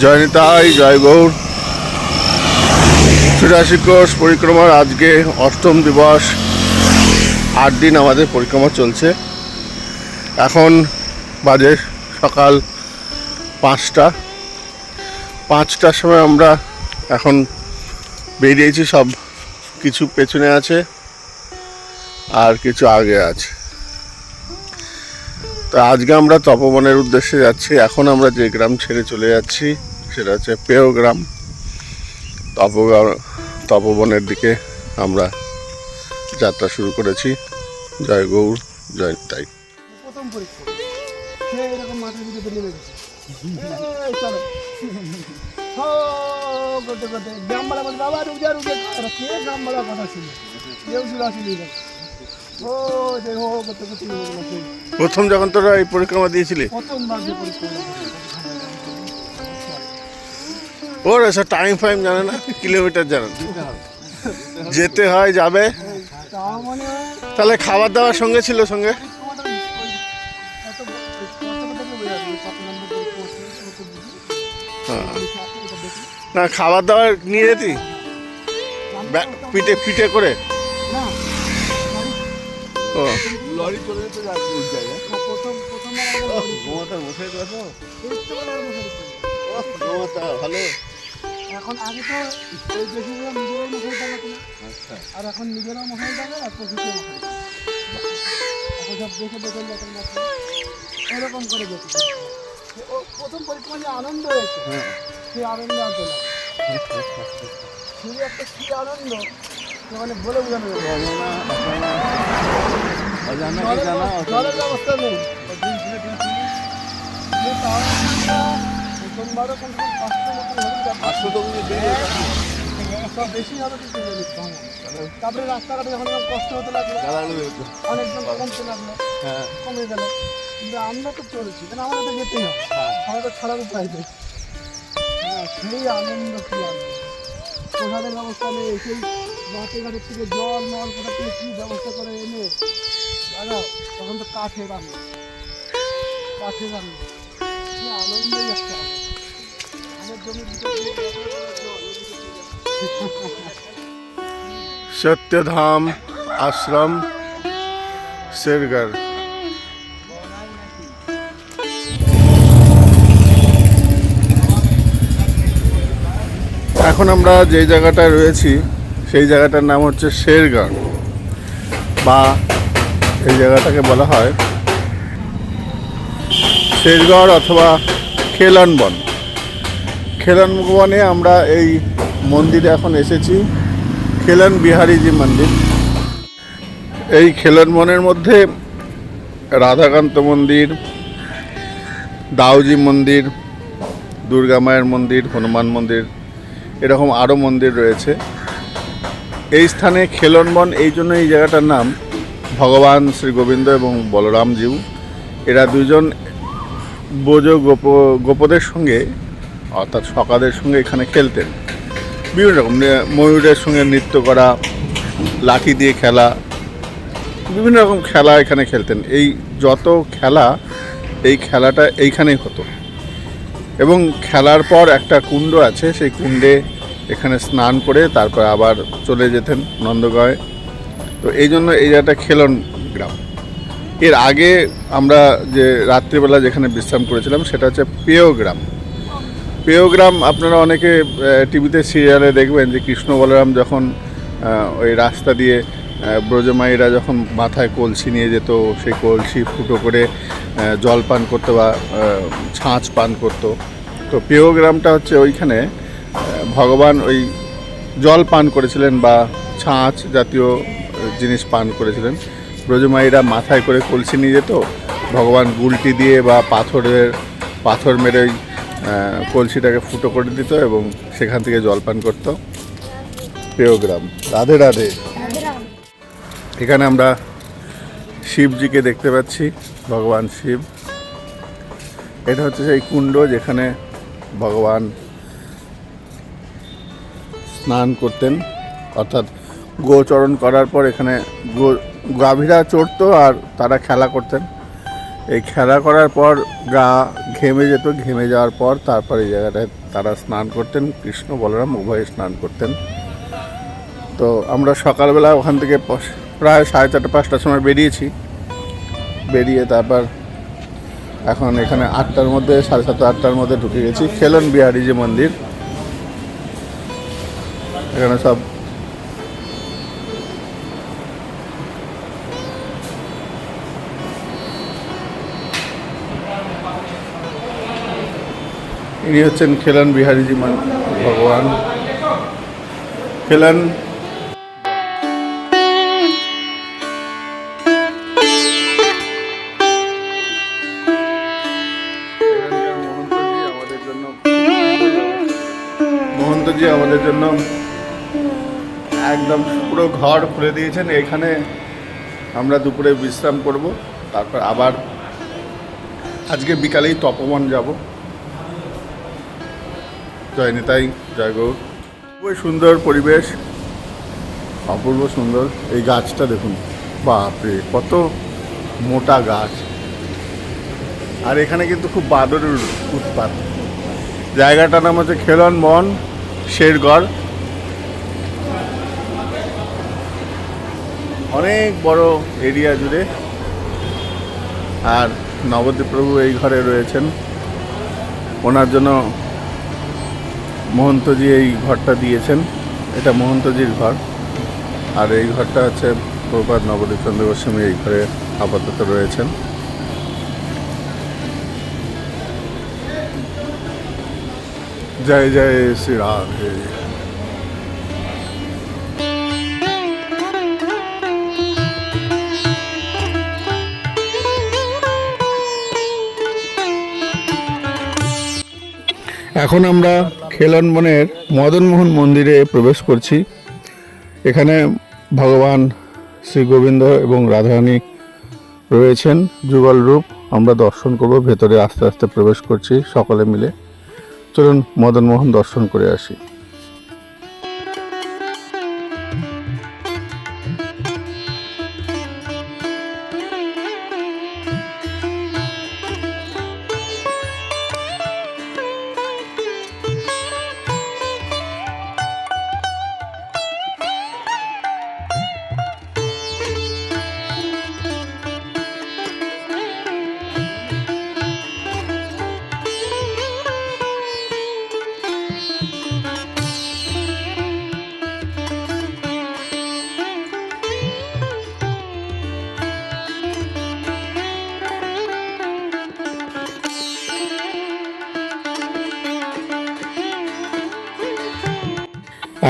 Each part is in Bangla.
জয় নিতাই, জয় গৌর। ৮৪ কোষ পরিক্রমার আজকে অষ্টম দিবস। ৮ দিন আমাদের পরিক্রমা চলছে। এখন বাজে সকাল ৫টার সময় আমরা এখন বেরিয়েছি। সব কিছু পেছনে আছে আর কিছু আগে আছে। তো আজকে আমরা তপবনের উদ্দেশ্যে যাচ্ছি। এখন আমরা যে গ্রাম ছেড়ে চলে যাচ্ছি সেটা হচ্ছে পেয় গ্রাম। তপবনের দিকে আমরা যাত্রা শুরু করেছি। জয় গৌর, জয় নিতাই। প্রথম পরীক্ষা সে এরকম মাঠের ভিতরে নেমে গেছে। চলো করতে করতে গ্রামবালা বলছে বাবা রুজা রুজা কে গ্রামবালার কথা ছিল কেউ ছিল আসলে ও যে হো করতে করতে প্রথম যখন তোরা এই পরিক্রমা দিয়েছিলি, প্রথমবার যে পরীক্ষা ওর এসব টাইম ফাইম জানে না, কিলোমিটার জানে না, যেতে হয় যাবে। তা মানে তাহলে খাবার দাবার সঙ্গে ছিল সঙ্গে? না, খাবার দাবার নিয়ে যেতি পিঠে পিঠে করে? ও লরি চলে যেতে যাচ্ছে। ভালো। এখন আগে তো এই বেশিরভাগ নিজেরাই মশাই টাঙাতো না, আর এখন নিজেরাও মশাই টাঙায় আর প্রকৃতিও মশাই টাঙায়। এখন সব দেখে দেখে লেখেন এরকম করে যেতে ও প্রথম পরীক্ষা যে আনন্দ হয়েছে সেই আনন্দ আনতে লাগে। শুধু একটা কী আনন্দ মানে বলে বোঝানো যাবে না। জলের ব্যবস্থা নেই। প্রথমবারও কম সে কম 500 মতো সব বেশি হবে কিন্তু তারপরে রাস্তাঘাটে যখন কষ্ট হতে লাগলো, অনেকজন কমতে লাগলো, কমে গেল। কিন্তু আমরা তো চলেছি, কারণ আমাদের তো যেতেই হবে, আমাদের তো ছাড়ার উপায় নেই। সেই আনন্দ কী আনন্দ! প্রসাদের ব্যবস্থা নেই, সেই মাঠে ঘাটের থেকে জল নল কোথা থেকে কী ব্যবস্থা করে এনে দাদা তখন তো কাঠে রান্না কি আনন্দই একটা আমার জমির সত্যধাম আশ্রম শেরগড়। এখন আমরা যে জায়গাটায় রয়েছি সেই জায়গাটার নাম হচ্ছে শেরগড়, বা এই জায়গাটাকে বলা হয় শেরগড় অথবা খেলন বন। খেলন বনে আমরা এই মন্দিরে এখন এসেছি, খেলন বিহারীজি মন্দির। এই খেলন বনের মধ্যে রাধাকান্ত মন্দির, দাউজি মন্দির, দুর্গা মায়ের মন্দির, হনুমান মন্দির, এরকম আরও মন্দির রয়েছে। এই স্থানে খেলন বন এই জন্য এই জায়গাটার নাম, ভগবান শ্রী গোবিন্দ এবং বলরামজিউ এরা দুজন গোপদের সঙ্গে অর্থাৎ সকাদের সঙ্গে এখানে খেলতেন। বিভিন্ন রকম ময়ূরের সঙ্গে নৃত্য করা, লাঠি দিয়ে খেলা, বিভিন্ন রকম খেলা এখানে খেলতেন। এই যত খেলা, এই খেলাটা এইখানেই হতো। এবং খেলার পর একটা কুণ্ড আছে, সেই কুণ্ডে এখানে স্নান করে তারপর আবার চলে যেতেন নন্দগাঁয়ে। তো এই জন্য এই জায়গাটা খেলন গ্রাম। এর আগে আমরা যে রাত্রিবেলা যেখানে বিশ্রাম করেছিলাম সেটা হচ্ছে পেয় গ্রাম। পেয় গ্রাম আপনারা অনেকে টিভিতে সিরিয়ালে দেখবেন যে কৃষ্ণ বলরাম যখন ওই রাস্তা দিয়ে ব্রজমাইরা যখন মাথায় কলসি নিয়ে যেত, সেই কলসি ফুটো করে জল পান করতো বা ছাঁচ পান করতো। তো পেয় গ্রামটা হচ্ছে ওইখানে ভগবান ওই জল পান করেছিলেন বা ছাঁচ জাতীয় জিনিস পান করেছিলেন। ব্রজমাইরা মাথায় করে কলসি নিয়ে যেত, ভগবান গুলটি দিয়ে বা পাথর মেরে ওই কলসিটাকে ফুটো করে দিত এবং সেখান থেকে জল পান করত। পেয় গ্রাম। রাধে রাধে। এখানে আমরা শিবজিকে দেখতে পাচ্ছি, ভগবান শিব। এটা হচ্ছে সেই কুণ্ড যেখানে ভগবান স্নান করতেন, অর্থাৎ গোচরণ করার পর এখানে গাভীরা চড়তো আর তারা খেলা করতেন। এই খেলা করার পর গা ঘেমে যেত, ঘেমে যাওয়ার পর তারপর এই জায়গাটায় তারা স্নান করতেন, কৃষ্ণ বলরাম উভয়ে স্নান করতেন। তো আমরা সকালবেলা ওখান থেকে প্রায় 4:30-5টার সময় বেরিয়েছি, বেরিয়ে তারপর এখন এখানে 8টার মধ্যে 7:30-8টার মধ্যে ঢুকে গেছি খেলন বিহারীজি মন্দির। এখানে সব ইনি হচ্ছেন খেলন বিহারীজি ভগবান খেলন। মহন্তজি আমাদের জন্য একদম পুরো ঘর খুলে দিয়েছেন। এখানে আমরা দুপুরে বিশ্রাম করব, তারপর আবার আজকে বিকালেই তপবন যাব। জয় নিতাই, জয় গৌর। খুবই সুন্দর পরিবেশ, অপূর্ব সুন্দর। এই গাছটা দেখুন, বাপরে কত মোটা গাছ। আর এখানে কিন্তু খুব বাদরের উৎপাত। জায়গাটার নাম হচ্ছে খেলন বন শেরগড়। অনেক বড় এরিয়া জুড়ে। আর নবদ্বীপ প্রভু এই ঘরে রয়েছেন, ওনার জন্য মহন্তজি এই ঘরটা দিয়েছেন। এটা মহন্তজির ঘর। আর এই ঘরটা হচ্ছে প্রভুপাদ নবদ্বীপ চন্দ্র গোস্বামী এই ঘরে আপাতত রয়েছেন। জয় জয় শ্রী রাধে। এখন আমরা খেলন বনের মদনমোহন মন্দিরে প্রবেশ করছি। এখানে ভগবান শ্রী গোবিন্দ এবং রাধারানী রয়েছেন যুগল রূপ। আমরা দর্শন করব, ভেতরে আস্তে আস্তে প্রবেশ করছি সকলে মিলে। চলুন মদনমোহন দর্শন করে আসি।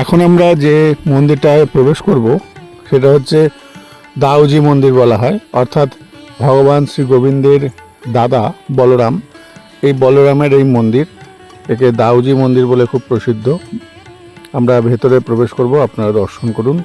এখন আমরা যে মন্দিরটায় প্রবেশ করব সেটা হচ্ছে দাউজি মন্দির বলা হয়, অর্থাৎ ভগবান শ্রী গোবিন্দের দাদা বলরাম, এই বলরামের এই মন্দির। একে দাউজি মন্দির বলে খুব প্রসিদ্ধ। আমরা ভেতরে প্রবেশ করব, আপনারা দর্শন করুন।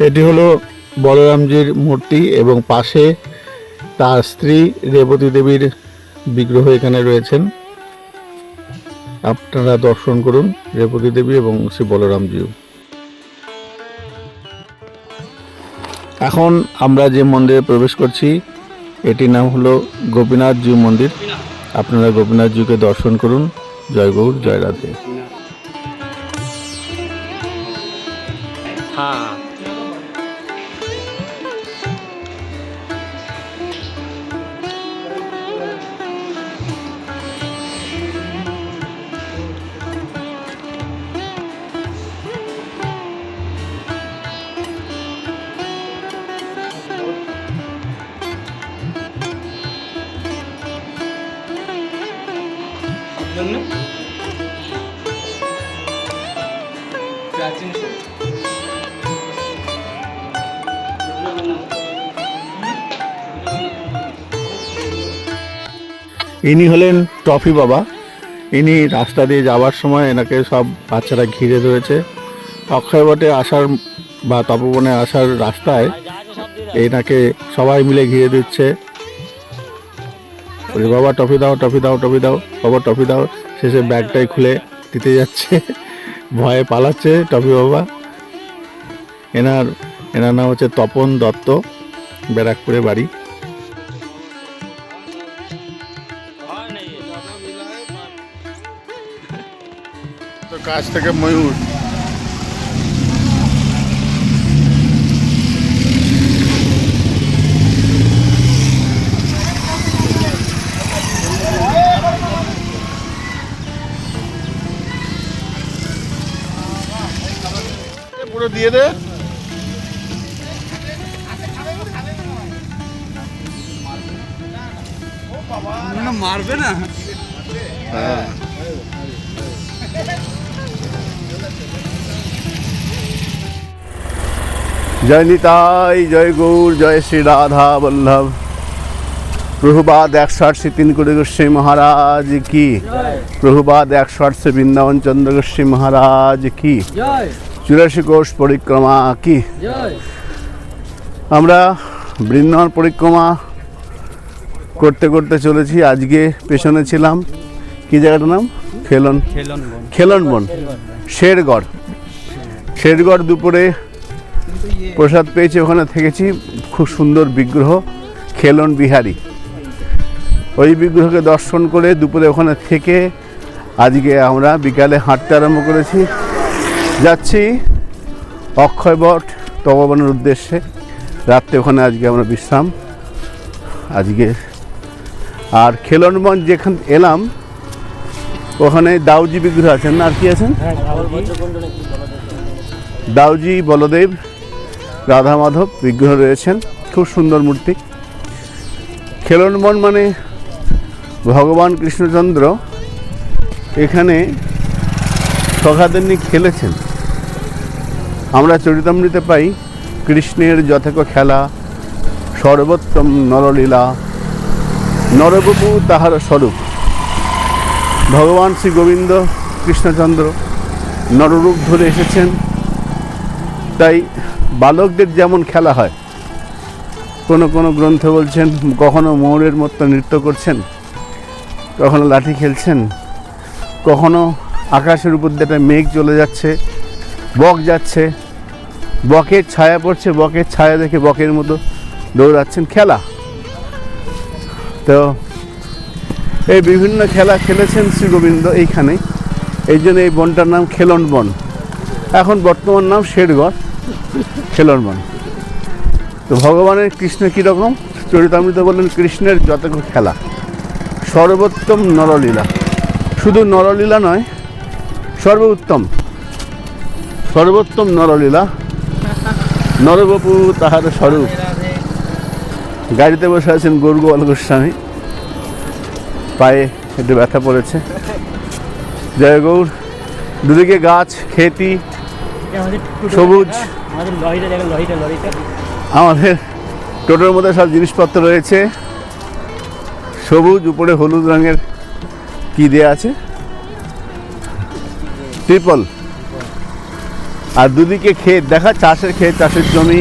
এটি হলো বলরামজির মূর্তি এবং পাশে তার স্ত্রী রেবতী দেবীর বিগ্রহ এখানে রয়েছেন। আপনারা দর্শন করুন রেবতী দেবী এবং শ্রী বলরামজিও। এখন আমরা যে মন্দিরে প্রবেশ করছি এটির নাম হলো গোপীনাথজিউ মন্দির। আপনারা গোপীনাথজিউকে দর্শন করুন। জয় গৌর, জয় রাধে। হ্যাঁ জন্য ইনি হলেন টফি বাবা। ইনি রাস্তা দিয়ে যাওয়ার সময় এনাকে সব বাচ্চারা ঘিরে ধরেছে। অক্ষয়বটে আসার বা তপবনে আসার রাস্তায় এনাকে সবাই মিলে ঘিরে দিচ্ছে। বলি, বাবা টফি দাও, টফি দাও, টফি দাও, বাবা টফি দাও। শেষে ব্যাগটাই খুলে দিতে যাচ্ছে, ভয়ে পালাচ্ছে টফি বাবা। এনার নাম হচ্ছে তপন দত্ত, ব্যারাকপুরে বাড়ি। তো কাছ থেকে ময়ূর, পুরো দিয়ে দে। মারবে না। হ্যাঁ, জয় নিতাই, জয় গৌর, জয় শ্রী রাধা বল্লভ। প্রভুপাদ 108 से 3 कुड़ी गोस्वामी महाराज की, प्रभुपाद 108 से वृंदावन चंद्र गोस्वामी महाराज की, 84 कोष परिक्रमा की। আমরা বৃন্দাবন পরিক্রমা করতে করতে চলেছি। আজকে পেছনে ছিলাম, কি জায়গাটার নাম? খেলনবন, শেরগড়। দুপুরে প্রসাদ পেয়েছি, ওখানে থেকেছি। খুব সুন্দর বিগ্রহ, খেলন বিহারী। ওই বিগ্রহকে দর্শন করে দুপুরে ওখানে থেকে আজকে আমরা বিকালে হাঁটতে আরম্ভ করেছি। যাচ্ছি অক্ষয়বট তপবনের উদ্দেশ্যে। রাত্রে ওখানে আজকে আমরা বিশ্রাম আজকে। আর খেলনবন যেখানে এলাম ওখানে দাউজি বিগ্রহ আছেন না, আর কি আছেন? দাউজি, বলদেব, রাধা মাধব বিগ্রহ রয়েছেন, খুব সুন্দর মূর্তি। খেলনবন মানে ভগবান কৃষ্ণচন্দ্র এখানে সখাদের নিয়ে খেলেছেন। আমরা চরিতামৃতে পাই কৃষ্ণের যথেক খেলা, সর্বোত্তম নরলীলা, নরবপু তাহার স্বরূপ। ভগবান শ্রী গোবিন্দ কৃষ্ণচন্দ্র নররূপ ধরে এসেছেন। তাই বালকদের যেমন খেলা হয়, কোনো কোনো গ্রন্থ বলছেন কখনো ময়ূরের মতো নৃত্য করছেন, কখনো লাঠি খেলছেন, কখনো আকাশের উপর দিয়ে একটা মেঘ চলে যাচ্ছে, বক যাচ্ছে, বকের ছায়া পড়ছে, বকের ছায়া দেখে বকের মতো দৌড়াচ্ছেন, খেলা। তো এই বিভিন্ন খেলা খেলেছেন শ্রী গোবিন্দ এইখানে। এই জন্য এই বনটার নাম খেলন বন। এখন বর্তমান নাম শেরগড়, খেলন বন। তো ভগবানের কৃষ্ণ কীরকম? চরিতামৃত বললেন কৃষ্ণের যতটুকু খেলা, সর্বোত্তম নরলীলা। শুধু নরলীলা নয়, সর্বোত্তম নরলীলা, নরবপু তাহার স্বরূপ। গাড়িতে বসে আছেন গৌরগোপাল গোস্বামী, পায়ে একটু ব্যথা পড়েছে। জয় গৌর। দুদিকে গাছ, খেতি, সবুজ। আমাদের টোটোর মধ্যে সব জিনিসপত্র রয়েছে, সবুজ, উপরে হলুদ রঙের কি দেয়া আছে, ট্রিপল। আর দুদিকে ক্ষেত দেখা, চাষের ক্ষেত, চাষের জমি।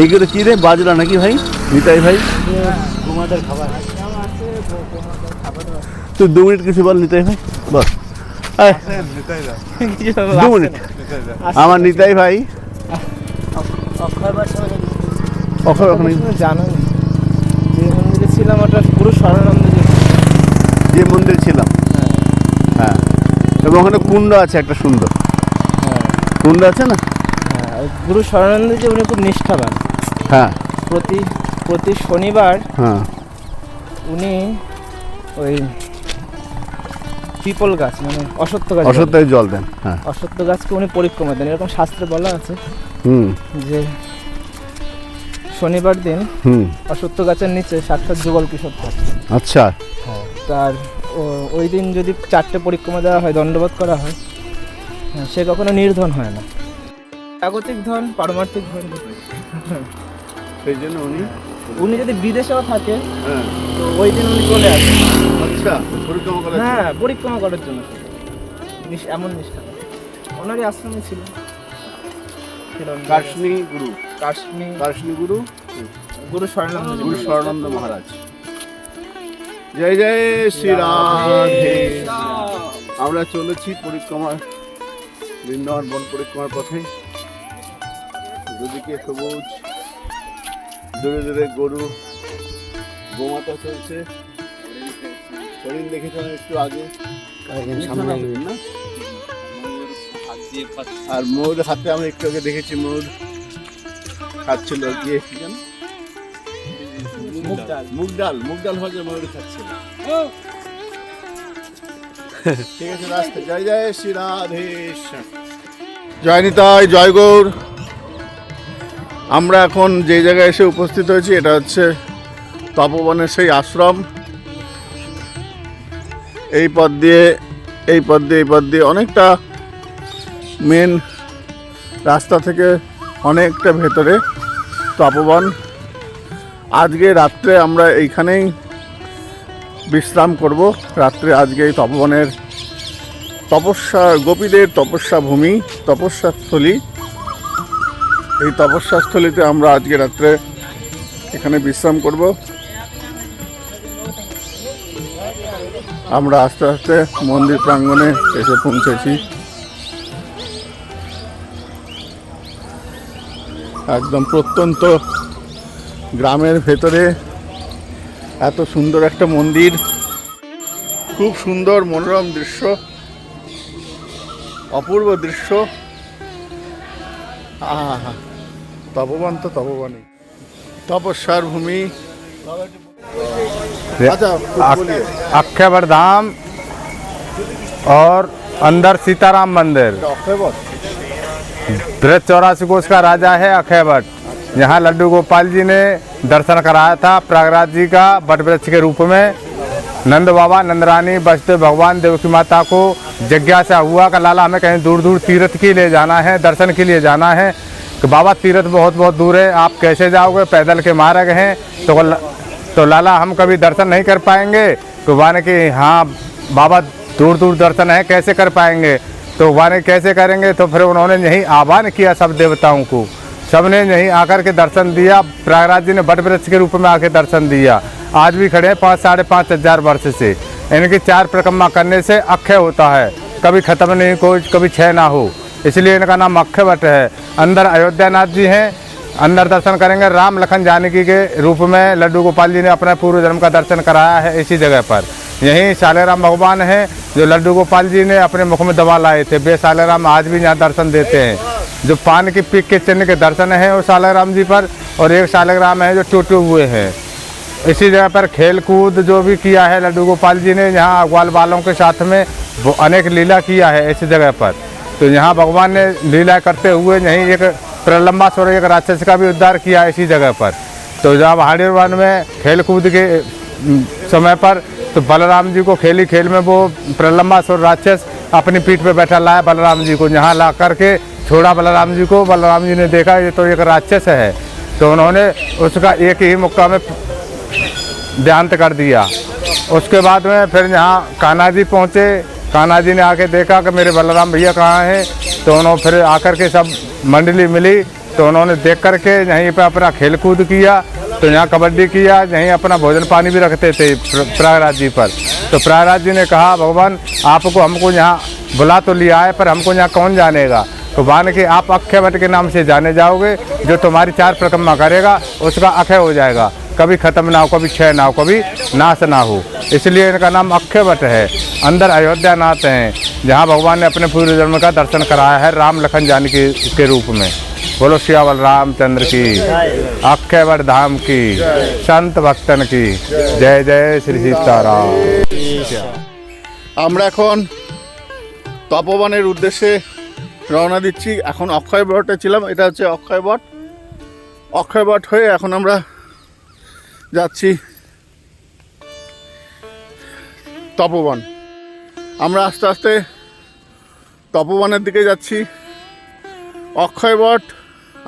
এইগুলো কি রে, বাজরা নাকি ভাই? নিতাই ভাই তুই 2 মিনিট কিছু বল। নিতাই ভাই বল, 2 মিনিট। আমার নিতাই ভাই জানো যে মন্দিরে ছিলাম, ওটা পুরো স্বর্ণানন্দ যে মন্দিরে ছিলাম, হ্যাঁ। এবং ওখানে কুণ্ড আছে একটা সুন্দর, কুণ্ড আছে না? হ্যাঁ, গুরু স্বর্ণানন্দ যে উনি খুব নিষ্ঠাবান। হ্যাঁ, প্রতি শনিবার হ্যাঁ উনি ওই পিপল গাছ মানে অশ্বত্থের জল দেন। হ্যাঁ, অশ্বত্থ গাছকে উনি পরিক্রমা দেন, এরকম শাস্ত্রে বলা আছে যে শনিবার দিন অশ্বত্থ গাছের নিচে সাক্ষাৎ যুগল কিশোর থাকে। আচ্ছা। তার ওই দিন যদি 4টে পরিক্রমা দেওয়া হয়, দণ্ডবোধ করা হয়, সে কখনো নির্ধন হয় না। জাগতিক ধন, পারমার্থিক ধন, সেই জন্য উনি উনি যদি বিদেশেও থাকে হ্যাঁ তো ওই দিন উনি চলে আসেন। আচ্ছা পরিক্রমা করা হ্যাঁ, পরিক্রমা করার জন্য এমন নিষ্ঠা ওনারই আশ্রমে ছিল। কার্শনি গুরু কাশ্মীর গুরু গুরু শরণানন্দ গুরু শরণানন্দ মহারাজ। জয় জয় শ্রী রাধে। আমরা চলেছি পরিক্রমার বৃন্দাবন বন পরিক্রমার পথে। দুদিকে সবুজ, দূরে দূরে গরু গোমাতা চলছে। হরিণ দেখেছিলাম একটু আগে না? আর ময়ূর হাতে আমি একটু আগে দেখেছি, ময়ূর খাচ্ছিল গিয়ে কি জানো মুগ ডাল ভাজা ময়ূর খাচ্ছিল। ঠিক আছে রাস্তা। জয় জয় শ্রী রাধেশ্যাম। জয় নিতাই, জয় গৌর। আমরা এখন যে জায়গায় এসে উপস্থিত হয়েছি এটা হচ্ছে তপবনের সেই আশ্রম। এই পথ দিয়ে অনেকটা মেন রাস্তা থেকে অনেকটা ভেতরে তপবন। আজকে রাত্রে আমরা এইখানেই বিশ্রাম করব। রাত্রে আজকে এই তপবনের তপস্যা, গোপীদের তপস্যা ভূমি, তপস্যাস্থলী। এই তপস্যাস্থলীতে আমরা আজকে রাত্রে এখানে বিশ্রাম করব। আমরা আস্তে আস্তে মন্দির প্রাঙ্গণে এসে পৌঁছেছি। একদম প্রত্যন্ত গ্রামের ভেতরে এত সুন্দর একটা মন্দির, খুব সুন্দর মনোরম দৃশ্য, অপূর্ব দৃশ্য। আহা, তপবন তো তপবনই, তপস্যার ভূমি। अच्छा बोलिए। अक्षयवट धाम और अंदर सीताराम मंदिर। अक्षयवट 84 कोष का राजा है अक्षयवट। यहाँ लड्डू गोपाल जी ने दर्शन कराया था प्रयागराज जी का वट वृक्ष के रूप में। नंद बाबा, नंदरानी, वसुदेव भगवान, देवकी माता को जिज्ञासा हुआ कि लाला हमें कहीं दूर दूर तीर्थ के लिए जाना है, दर्शन के लिए जाना है। कि बाबा तीर्थ बहुत बहुत दूर है, आप कैसे जाओगे, पैदल के मार्ग हैं, तो लाला हम कभी दर्शन नहीं कर पाएंगे। तो वाने कि हाँ बाबा दूर दूर दर्शन है, कैसे कर पाएंगे। तो वाने कैसे करेंगे। तो फिर उन्होंने यही आह्वान किया सब देवताओं को, सबने यहीं आकर के दर्शन दिया। प्रयागराज जी ने वट वृक्ष के रूप में आके दर्शन दिया। आज भी खड़े हैं 5-5.5 हजार वर्ष से। इनकी 4 परिक्रमा करने से अक्षय होता है, कभी खत्म नहीं, कोई कभी क्षय ना हो, इसलिए इनका नाम अक्षयवट है। अंदर अयोध्यानाथ जी हैं, अंदर दर्शन करेंगे। राम लखन जानकी के रूप में लड्डू गोपाल जी ने अपने पूर्व जन्म का दर्शन कराया है इसी जगह पर। यहीं सालेराम भगवान हैं जो लड्डू गोपाल जी ने अपने मुख में दबा लाए थे। वे सालेराम आज भी यहाँ दर्शन देते हैं। जो पान की पीक के चिन्ह के दर्शन हैं वो सालेराम जी पर, और एक सालेराम है जो टूटे हुए हैं। इसी जगह पर खेल कूद जो भी किया है लड्डू गोपाल जी ने, यहाँ ग्वाल बालों के साथ में वो अनेक लीला किया है इसी जगह पर। तो यहाँ भगवान ने लीला करते हुए यहीं एक प्रलंबासुर, एक राक्षस का भी उद्धार किया इसी जगह पर। तो जब हाड़िर वन में खेल कूद के समय पर तो बलराम जी को खेली खेल में वो प्रलंबासुर राक्षस अपनी पीठ पे बैठा लाया बलराम जी को, यहाँ ला करके छोड़ा बलराम जी को। बलराम जी ने देखा ये तो एक राक्षस है, तो उन्होंने उसका एक ही मुक्का में देहांत कर दिया। उसके बाद में फिर यहाँ कान्हा जी पहुँचे। कान्हा जी ने आके देखा कि मेरे बलराम भैया कहाँ हैं। तो उन्होंने फिर आकर के सब मंडली मिली, तो उन्होंने देख करके यहीं पे अपना खेल कूद किया। तो यहाँ कबड्डी किया, यहीं अपना भोजन पानी भी रखते थे प्रयागराज जी पर। तो प्रयागराज जी ने कहा भगवान आपको हमको यहाँ बुला तो लिया है, पर हमको यहाँ कौन जानेगा। तो मान के आप अक्षयवट के नाम से जाने जाओगे। जो तुम्हारी 4 परिक्रमा करेगा उसका अक्षय हो जाएगा, कभी खत्म ना हो, कभी क्षय ना हो, कभी नाश ना हो। इसलिए इनका नाम अक्षयवट है। अंदर अयोध्यानाथ हैं जहाँ भगवान ने अपने पूर्व जन्म का दर्शन कराया है राम लखन जानकी के रूप में। बोलो सियावल रामचंद्र की, अक्षयवट धाम की, संत भक्तन की जय जय श्री सीताराम। আমরা এখন তপবনের উদ্দেশ্যে রওনা দিচ্ছি। এখন অক্ষয়বটে ছিলাম, এটা হচ্ছে অক্ষয়বট। অক্ষয়বট হয়ে এখন আমরা যাচ্ছি তপবন। আমরা আস্তে আস্তে তপবনের দিকে যাচ্ছি। অক্ষয়বট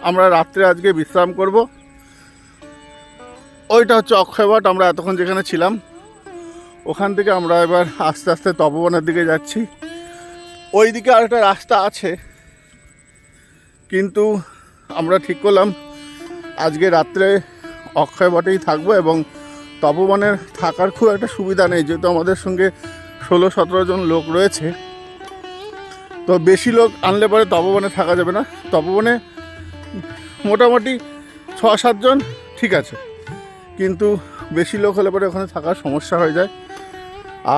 আমরা রাত্রে আজকে বিশ্রাম করব। ওইটা হচ্ছে অক্ষয়বট। আমরা এতক্ষণ যেখানে ছিলাম ওখান থেকে আমরা এবার আস্তে আস্তে তপবনের দিকে যাচ্ছি। ওই দিকে আরেকটা রাস্তা আছে, কিন্তু আমরা ঠিক করলাম আজকে রাত্রে অক্ষয়বটেই থাকবো, এবং তপবনের থাকার খুব একটা সুবিধা নেই, যেহেতু আমাদের সঙ্গে 16-17 জন লোক রয়েছে। তো বেশি লোক আনলে পরে তপবনে থাকা যাবে না। তপবনে মোটামুটি 6-7 জন ঠিক আছে, কিন্তু বেশি লোক হলে পরে ওখানে থাকার সমস্যা হয়ে যায়,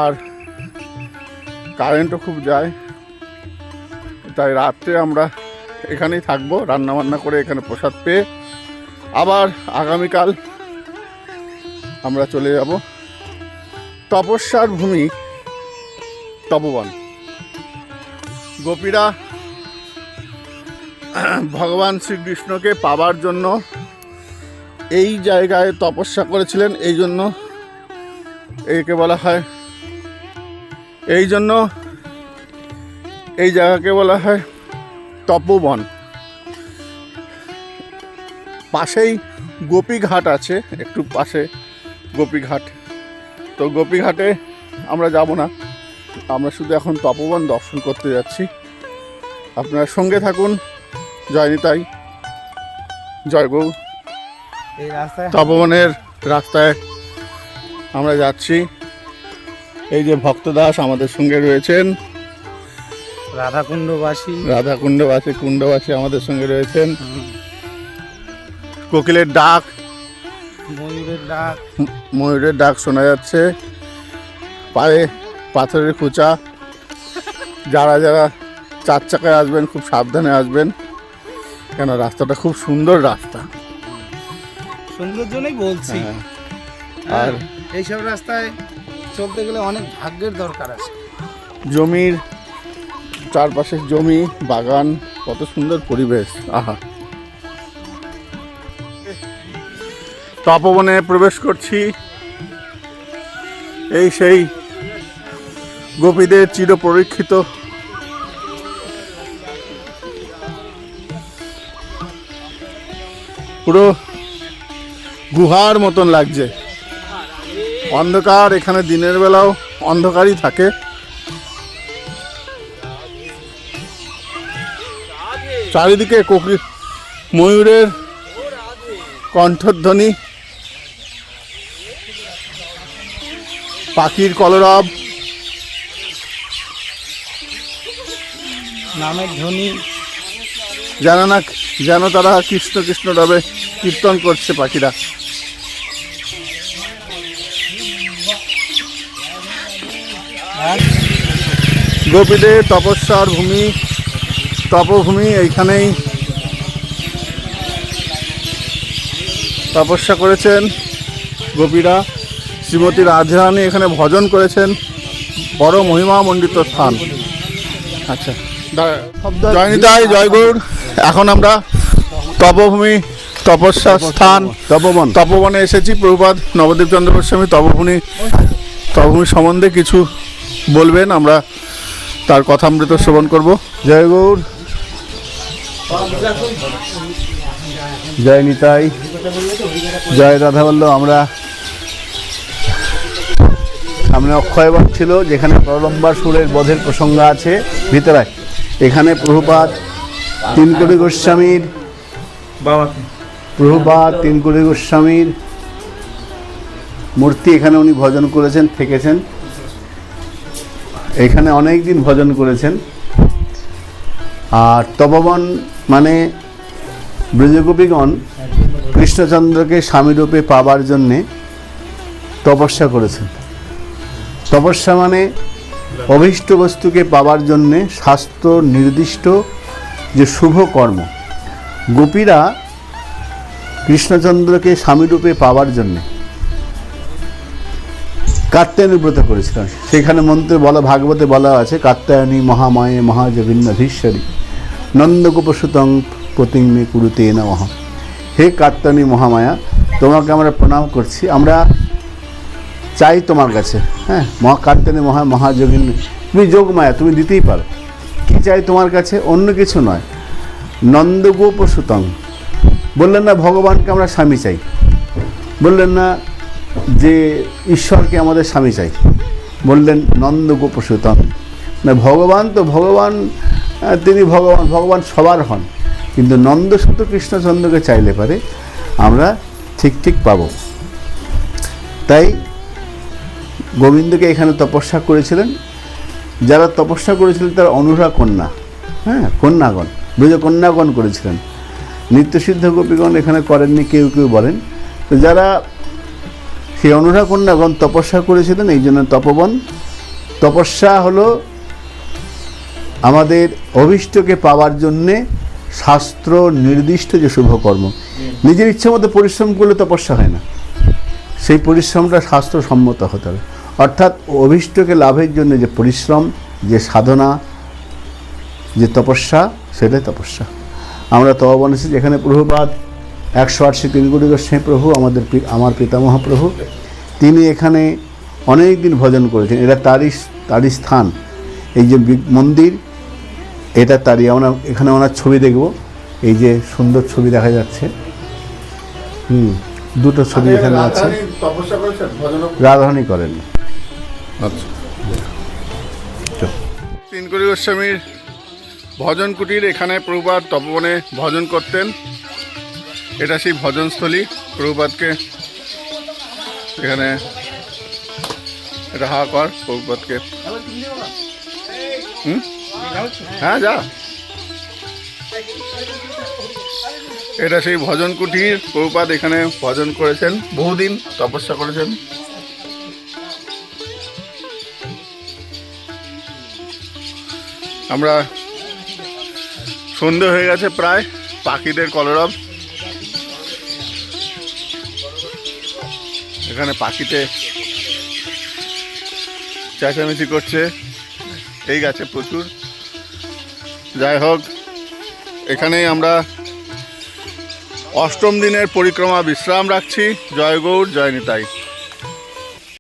আর কারেন্টও খুব যায়। তাই রাত্রে আমরা এখানেই থাকবো, রান্নাবান্না করে এখানে প্রসাদ পেয়ে আবার আগামীকাল আমরা চলে যাব তপস্যার ভূমি তপবন। গোপীরা ভগবান শ্রীকৃষ্ণকে পাবার জন্য এই জায়গায় তপস্যা করেছিলেন, এই জন্য একে বলা হয়, এই জন্য এই জায়গাকে বলা হয় তপবন। পাশেই গোপীঘাট আছে, একটু পাশে গোপীঘাট। তো গোপীঘাটে আমরা যাব না, আমরা শুধু এখন তপবন দর্শন করতে যাচ্ছি। আপনারা সঙ্গে থাকুন। জয় নিতাই, জয় গৌ। এই রাস্তায় তপবনের রাস্তায় আমরা যাচ্ছি। এই যে ভক্তদাস আমাদের সঙ্গে রয়েছেন, রাধাকুণ্ডবাসী কুণ্ডবাসী আমাদের সঙ্গে রয়েছেন। কোকিলের ডাক, ময়ূরের ডাক শোনা যাচ্ছে। পায়ে পাথরের খোঁচা। যারা যারা 4 চাকায় আসবেন খুব সাবধানে আসবেন, কেন রাস্তাটা খুব সুন্দর রাস্তা। সুন্দর জন্যই বলছি। আর এইসব রাস্তায় চলতে গেলে অনেক ভাগ্যের দরকার আছে। জমির চারপাশে জমি, বাগান, কত সুন্দর পরিবেশ। আহা, তপবনে প্রবেশ করছি। এই সেই গোপীদের চিরপরীক্ষিত পুরো গুহার মতন লাগছে। অন্ধকার, এখানে দিনের বেলাও অন্ধকারই থাকে। চারিদিকে কোকিল, ময়ূরের কণ্ঠধ্বনি, পাখির কলরব, নামের ধ্বনি, যেন তারা কৃষ্ণ কৃষ্ণ রবে কীর্তন করছে পাখিরা। গোপীদের তপস্যার ভূমি তপভূমি, এইখানেই তপস্যা করেছেন গোপীরা। শ্রীমতী রাধারানী এখানে ভজন করেছেন। বড় মহিমামণ্ডিত স্থান। আচ্ছা, জয় নিতাই, জয় গৌর। এখন আমরা তপভূমি, তপস্যা স্থান তপবনে এসেছি। প্রভুপাদ নবদ্বীপ চন্দ্র গোস্বামী তপভূমি সম্বন্ধে কিছু বলবেন, আমরা তার কথামৃত শ্রবণ করব। জয় গৌর, জয় নিতাই, জয় রাধাবল্লভ। আমরা সামনে অক্ষয়বট ছিল, যেখানে প্রলম্বাসুরের বধের প্রসঙ্গ আছে ভিতরে। এখানে প্রভুপাদ তিনকুড়ি গোস্বামীর মূর্তি, এখানে উনি ভজন করেছেন, থেকেছেন। এখানে অনেক দিন ভজন করেছেন। আর তপবন মানে ব্রজগোপীগণ কৃষ্ণচন্দ্রকে স্বামীরূপে পাবার জন্যে তপস্যা করেছেন। তপস্যা মানে অভীষ্ট বস্তুকে পাবার জন্যে শাস্ত্র নির্দিষ্ট যে শুভ কর্ম। গোপীরা কৃষ্ণচন্দ্রকে স্বামীরূপে পাবার জন্যে কাত্যায়নী ব্রত করেছিলেন। সেখানে মন্ত্রে বলা, ভাগবতে বলা আছে, কাত্যায়নী মহামায়ে মহাজগন্নাধীশ্বরী নন্দগোপসুতং প্রতিমে কুরুতে নমঃ। হে কাত্যায়নী মহামায়া, তোমাকে আমরা প্রণাম করছি। আমরা চাই তোমার কাছে, হ্যাঁ, কাত্যায়নী মহাযোগিনী, তুমি যোগমায়া, তুমি দিতেই পারো। কি চাই তোমার কাছে? অন্য কিছু নয়। নন্দগোপসুতং বললেন না, ভগবানকে আমরা স্বামী চাই। বললেন না যে ঈশ্বরকে আমাদের স্বামী চাই, বললেন নন্দ গোপসুতম। না ভগবান তো ভগবান, তিনি ভগবান সবার হন, কিন্তু নন্দসুত কৃষ্ণচন্দ্রকে চাইলে পারে আমরা ঠিক পাব। তাই গোবিন্দকে এখানে তপস্যা করেছিলেন। যারা তপস্যা করেছিলেন তারা অনুরা কন্যা, হ্যাঁ, কন্যাগণ, ব্রজ কন্যাগণ করেছিলেন। নিত্যসিদ্ধ গোপীগণ এখানে করেননি, কেউ বলেন। তো যারা সেই অনুরা কন্যাগণ তপস্যা করেছিলেন, এই জন্য তপবন। তপস্যা হলো আমাদের অভীষ্টকে পাওয়ার জন্যে শাস্ত্র নির্দিষ্ট যে শুভকর্ম। নিজের ইচ্ছে মতো পরিশ্রম করলে তপস্যা হয় না, সেই পরিশ্রমটা শাস্ত্রসম্মত হতে হবে। অর্থাৎ অভীষ্টকে লাভের জন্য যে পরিশ্রম, যে সাধনা, যে তপস্যা, সেটাই তপস্যা। আমরা তপবন এসেছি, যেখানে প্রভুপাদ 108 শ্রী তিনগুরি গোস্বামী প্রভু, আমার পিতামহ প্রভু, তিনি এখানে অনেক দিন ভজন করেছেন। এটা তারই স্থান। এই যে মন্দির, এটা তারই। আমরা এখানে ওনার ছবি দেখব। এই যে সুন্দর ছবি দেখা যাচ্ছে, দুটো ছবি এখানে আছে। তপস্যা করেছেন, ভজন রাধারানী করেন। আচ্ছা, তিনকড়ি গোস্বামীর ভজন কুটির, এখানে প্রভুপাদ তপবনে ভজন করতেন। এটা সেই ভজনস্থলী। প্রভুপাদকে এখানে এটা হা কর প্রভুপাদকে। হ্যাঁ, যা। এটা সেই ভজন কুটির। প্রভুপাদ এখানে ভজন করেছেন, বহুদিন তপস্যা করেছেন। আমরা সন্ধে হয়ে গেছে প্রায়, পাখিদের কলরব। এখানে পাখিতে চেঁচামেচি করছে, এই গাছে প্রচুর। যাই হোক, এখানেই আমরা অষ্টম দিনের পরিক্রমা বিশ্রাম রাখছি। জয় গৌর, জয় নিতাই।